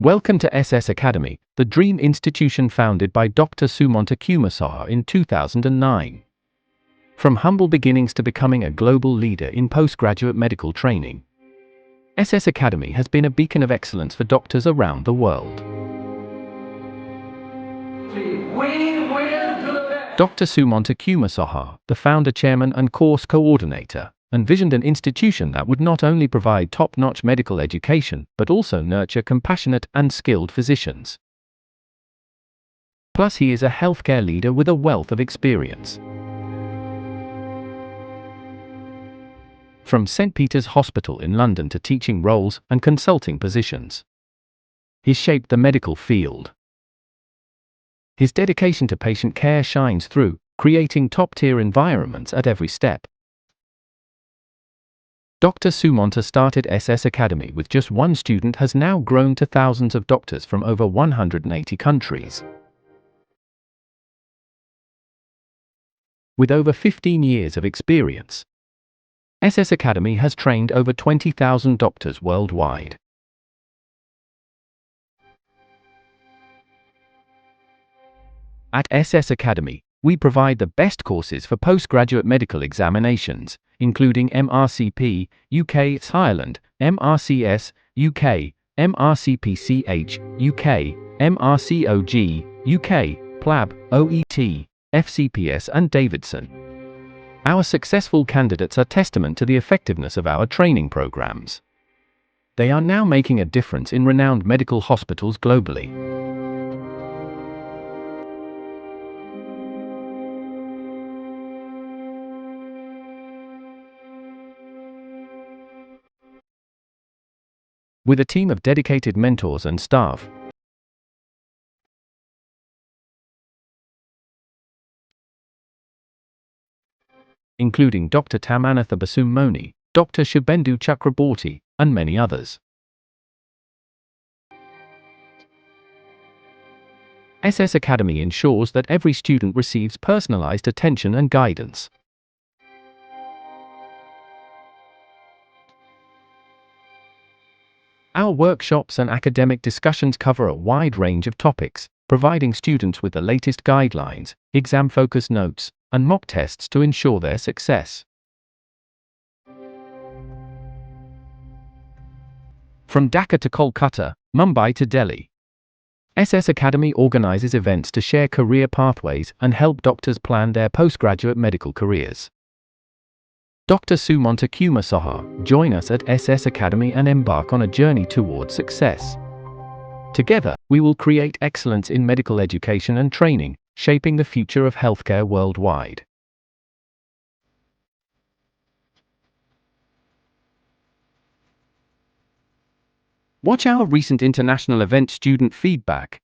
Welcome to SsAcademy, the dream institution founded by Dr. Sumanta Kumer Saha in 2009. From humble beginnings to becoming a global leader in postgraduate medical training, SsAcademy has been a beacon of excellence for doctors around the world. Dr. Sumanta Kumer Saha, the founder, chairman and course coordinator, envisioned an institution that would not only provide top-notch medical education but also nurture compassionate and skilled physicians. Plus, he is a healthcare leader with a wealth of experience. From St. Peter's Hospital in London to teaching roles and consulting positions, he shaped the medical field. His dedication to patient care shines through, creating top-tier environments at every step. Dr. Sumanta started SsAcademy with just one student, has now grown to thousands of doctors from over 180 countries. With over 15 years of experience, SsAcademy has trained over 20,000 doctors worldwide. At SsAcademy, we provide the best courses for postgraduate medical examinations, including MRCP, UK, Ireland, MRCS, UK, MRCPCH, UK, MRCOG, UK, PLAB, OET, FCPS and Davidson. Our successful candidates are testament to the effectiveness of our training programs. They are now making a difference in renowned medical hospitals globally. With a team of dedicated mentors and staff, including Dr. Tamanatha Basumoni, Dr. Shubendu Chakraborty, and many others. SsAcademy ensures that every student receives personalized attention and guidance. Our workshops and academic discussions cover a wide range of topics, providing students with the latest guidelines, exam-focused notes, and mock tests to ensure their success. From Dhaka to Kolkata, Mumbai to Delhi, SsAcademy organizes events to share career pathways and help doctors plan their postgraduate medical careers. Dr. Sumanta Kumer Saha, join us at SsAcademy and embark on a journey towards success. Together, we will create excellence in medical education and training, shaping the future of healthcare worldwide. Watch our recent international event student feedback,